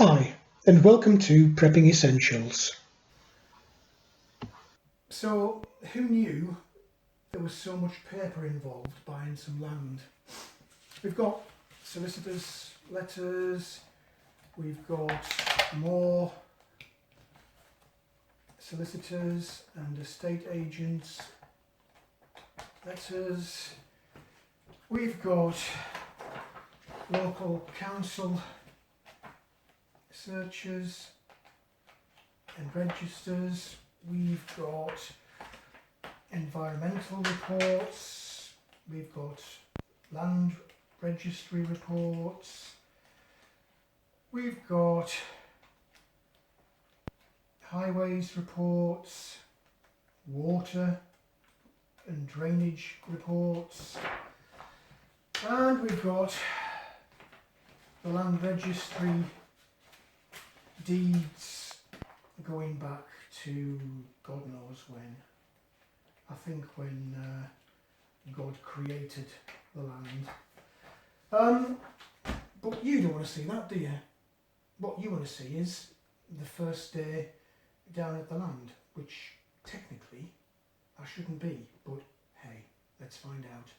Hi, and welcome to Prepping Essentials. So, who knew there was so much paper involved buying some land? We've got solicitors' letters, we've got more solicitors and estate agents' letters, we've got local council searches and registers, we've got environmental reports, we've got land registry reports, we've got highways reports, water and drainage reports, and we've got the land registry deeds going back to God knows when. I think when God created the land. But you don't want to see that, do you? What you want to see is the first day down at the land, which technically I shouldn't be, but hey, let's find out.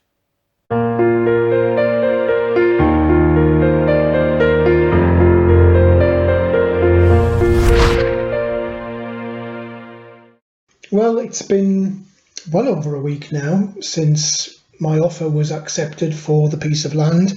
Well, it's been well over a week now since my offer was accepted for the piece of land,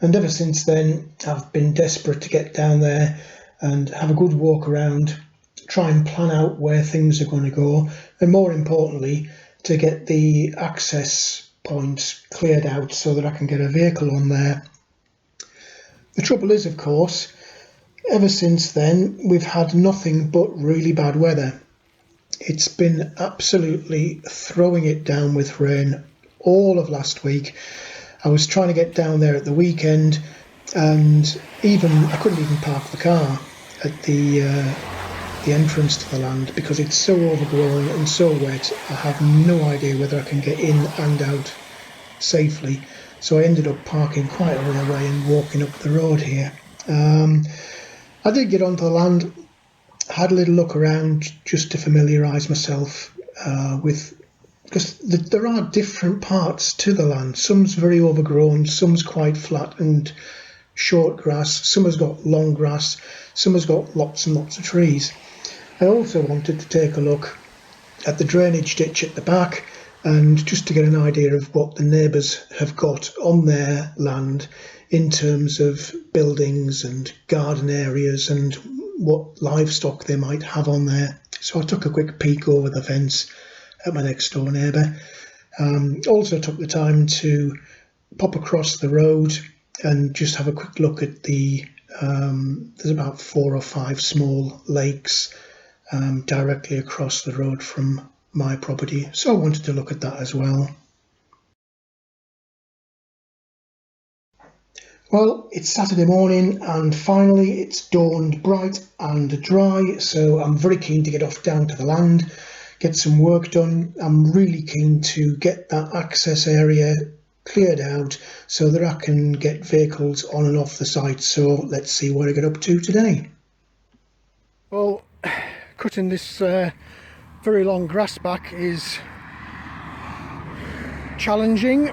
and ever since then I've been desperate to get down there and have a good walk around, try and plan out where things are going to go, and more importantly to get the access points cleared out so that I can get a vehicle on there. The trouble is, of course, ever since then we've had nothing but really bad weather. It's been absolutely throwing it down with rain all of last week. I was trying to get down there at the weekend, and I couldn't even park the car at the entrance to the land because it's so overgrown and so wet. I have no idea whether I can get in and out safely. So I ended up parking quite a way away and walking up the road here. I did get onto the land. Had a little look around just to familiarise myself with, because there are different parts to the land. Some's very overgrown, some's quite flat and short grass, some has got long grass, some has got lots and lots of trees. I also wanted to take a look at the drainage ditch at the back and just to get an idea of what the neighbours have got on their land in terms of buildings and garden areas and what livestock they might have on there. So I took a quick peek over the fence at my next door neighbour. Also took the time to pop across the road and just have a quick look at there's about 4 or 5 small lakes directly across the road from my property. So I wanted to look at that as well. Well, it's Saturday morning and finally it's dawned bright and dry, so I'm very keen to get off down to the land, get some work done. I'm really keen to get that access area cleared out so that I can get vehicles on and off the site. So let's see what I get up to today. Well, cutting this very long grass back is challenging.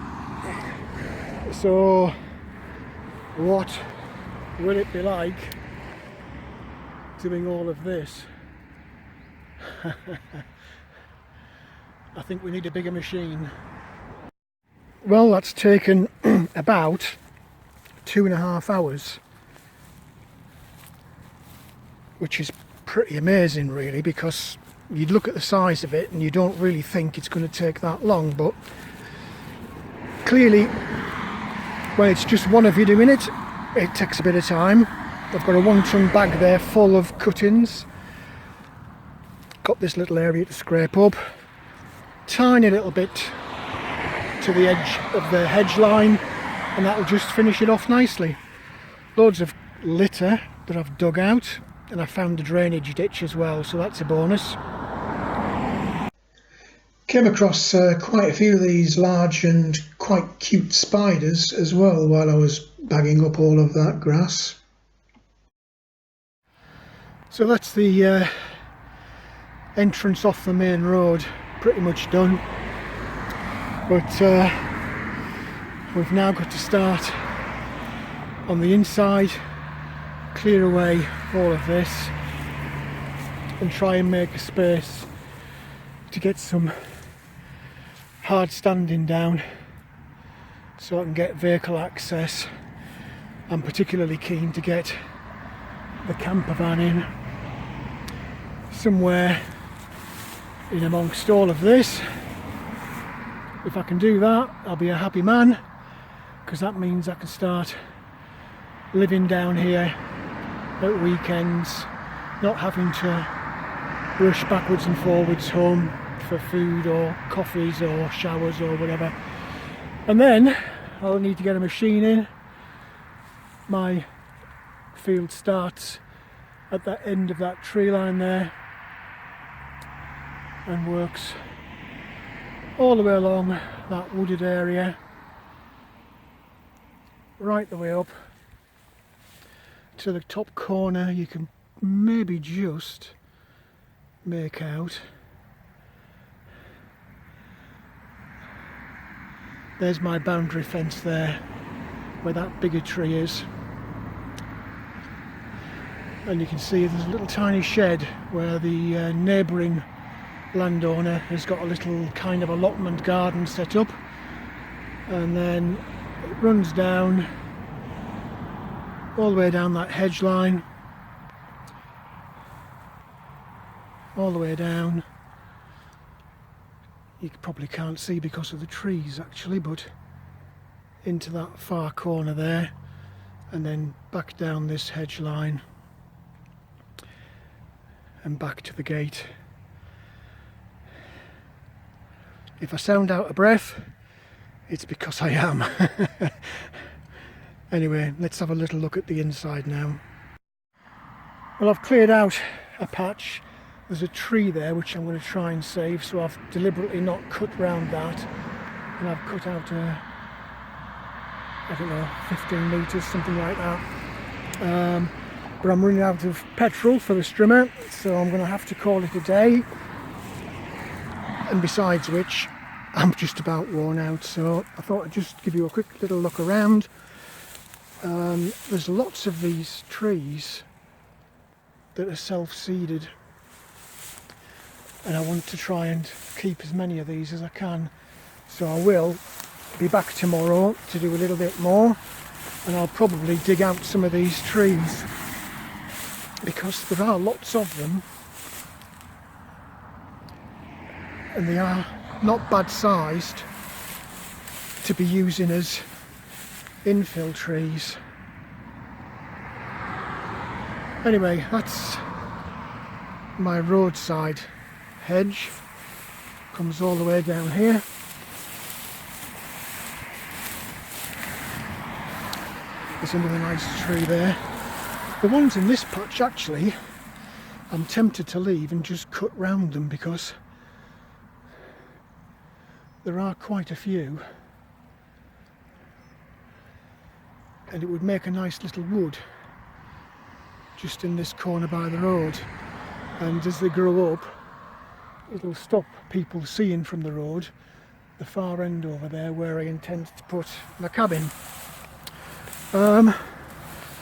So what will it be like doing all of this? I think we need a bigger machine. Well, that's taken about 2.5 hours, which is pretty amazing really, because you'd look at the size of it and you don't really think it's going to take that long, but clearly when it's just one of you doing it, it takes a bit of time. I've got a 1-ton bag there full of cuttings. Got this little area to scrape up. Tiny little bit to the edge of the hedge line, and that'll just finish it off nicely. Loads of litter that I've dug out, and I found a drainage ditch as well, so that's a bonus. Came across quite a few of these large and quite cute spiders as well while I was bagging up all of that grass. So that's the entrance off the main road, pretty much done. But we've now got to start on the inside, clear away all of this and try and make a space to get some hard standing down so I can get vehicle access. I'm particularly keen to get the camper van in somewhere in amongst all of this. If I can do that, I'll be a happy man, because that means I can start living down here at weekends, not having to rush backwards and forwards home for food or coffees or showers or whatever. And then I'll need to get a machine in. My field starts at the end of that tree line there and works all the way along that wooded area, right the way up to the top corner. You can maybe just make out. There's my boundary fence there, where that bigger tree is. And you can see there's a little tiny shed where the neighbouring landowner has got a little kind of allotment garden set up, and then it runs down all the way down that hedge line, all the way down. You probably can't see because of the trees actually, but into that far corner there, and then back down this hedge line and back to the gate. If I sound out of breath, it's because I am. Anyway, let's have a little look at the inside now. Well, I've cleared out a patch. There's a tree there which I'm going to try and save, so I've deliberately not cut round that, and I've cut out I don't know, 15 metres, something like that. But I'm running out of petrol for the strimmer, so I'm going to have to call it a day. And besides which, I'm just about worn out, so I thought I'd just give you a quick little look around. There's lots of these trees that are self-seeded, and I want to try and keep as many of these as I can. So I will be back tomorrow to do a little bit more, and I'll probably dig out some of these trees, because there are lots of them and they are not bad sized to be using as infill trees. Anyway, that's my roadside hedge, comes all the way down here. There's another nice tree there. The ones in this patch, actually, I'm tempted to leave and just cut round them, because there are quite a few, and it would make a nice little wood just in this corner by the road, and as they grow up it'll stop people seeing from the road the far end over there where I intend to put my cabin.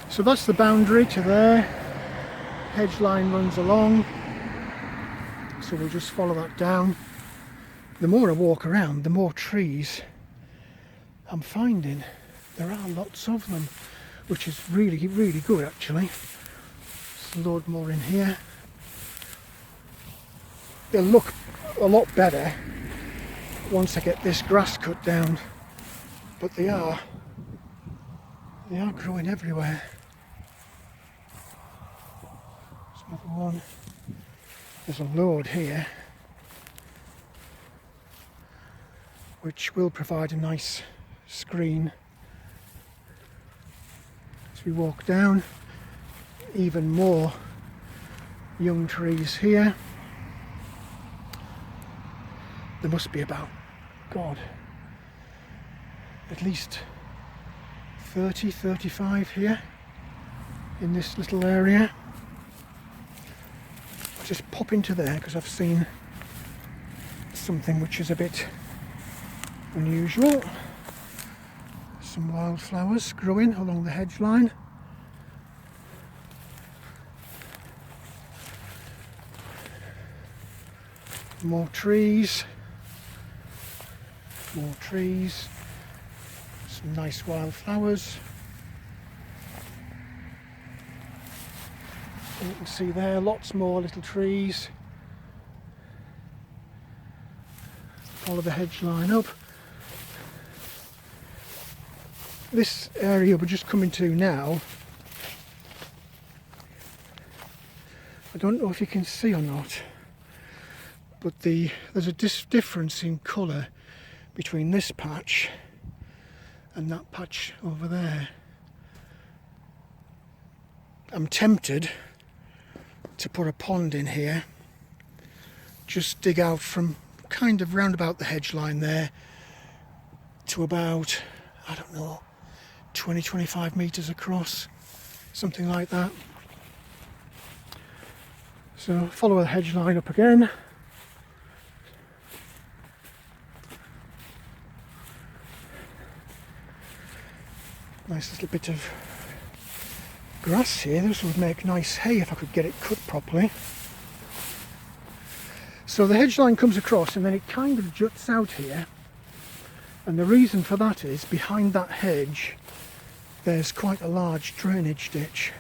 So that's the boundary to there. Hedge line runs along, so we'll just follow that down. The more I walk around, the more trees I'm finding. There are lots of them, which is really, really good actually. There's a load more in here. They'll look a lot better once I get this grass cut down, but they are growing everywhere. There's another one. There's a load here, which will provide a nice screen as we walk down. Even more young trees here. There must be about, God, at least 30, 35 here in this little area. just pop into there because I've seen something which is a bit unusual. Some wildflowers growing along the hedge line. More trees. More trees. Some nice wildflowers. And you can see there lots more little trees. Follow the hedge line up. This area we're just coming to now, I don't know if you can see or not, but there's a difference in colour between this patch and that patch over there. I'm tempted to put a pond in here, just dig out from kind of round about the hedge line there to about, I don't know, 20-25 metres across, something like that. So follow the hedge line up again. Nice little bit of grass here. This would make nice hay if I could get it cut properly. So the hedge line comes across and then it kind of juts out here, and the reason for that is behind that hedge there's quite a large drainage ditch.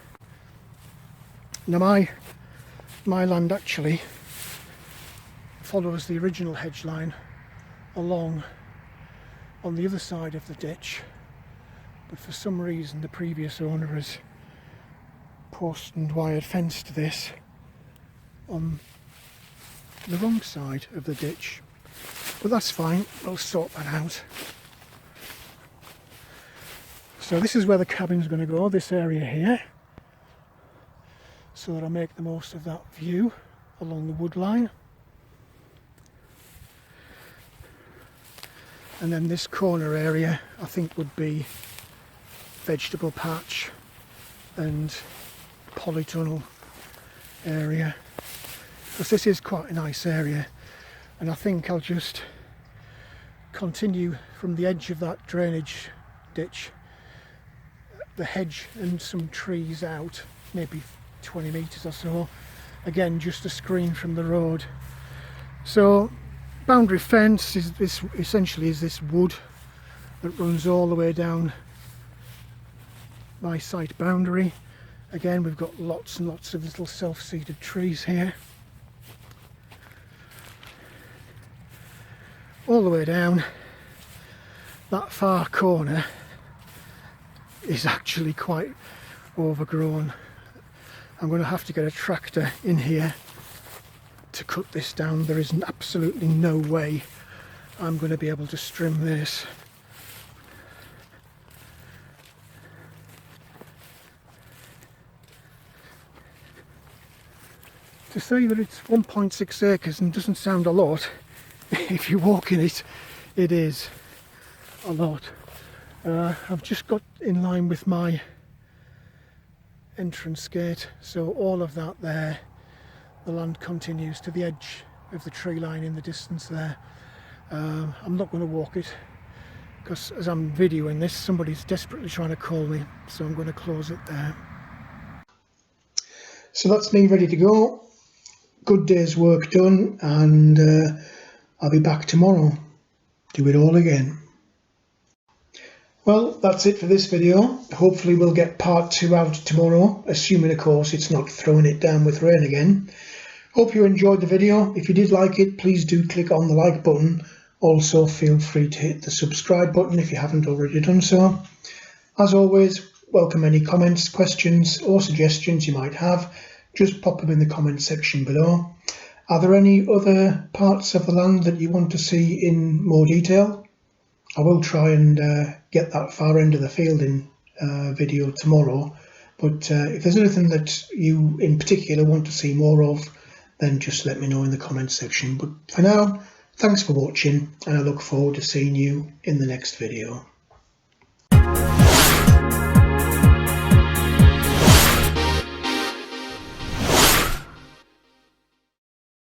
Now my land actually follows the original hedge line along on the other side of the ditch, but for some reason the previous owner has post and wired fenced this on the wrong side of the ditch, but that's fine, we'll sort that out. So this is where the cabin's going to go, this area here, so that I make the most of that view along the wood line. And then this corner area I think would be vegetable patch and polytunnel area, because this is quite a nice area, and I think I'll just continue from the edge of that drainage ditch, the hedge and some trees out, maybe 20 metres or so, again just a screen from the road. So boundary fence is this, essentially is this wood that runs all the way down my site boundary. Again, we've got lots and lots of little self-seeded trees here. All the way down. That far corner is actually quite overgrown. I'm going to have to get a tractor in here to cut this down. There is absolutely no way I'm going to be able to trim this. To say that it's 1.6 acres and doesn't sound a lot, if you walk in it, it is a lot. I've just got in line with my entrance gate, so all of that there, the land continues to the edge of the tree line in the distance there. I'm not going to walk it because as I'm videoing this, somebody's desperately trying to call me, so I'm going to close it there. So that's me ready to go. Good day's work done, and I'll be back tomorrow. Do it all again. Well, that's it for this video. Hopefully we'll get part 2 out tomorrow, assuming of course it's not throwing it down with rain again. Hope you enjoyed the video. If you did like it, please do click on the like button. Also feel free to hit the subscribe button if you haven't already done so. As always, welcome any comments, questions or suggestions you might have. Just pop them in the comment section below. Are there any other parts of the land that you want to see in more detail? I will try and get that far end of the field in video tomorrow, but if there's anything that you in particular want to see more of, then just let me know in the comment section. But for now, thanks for watching, and I look forward to seeing you in the next video.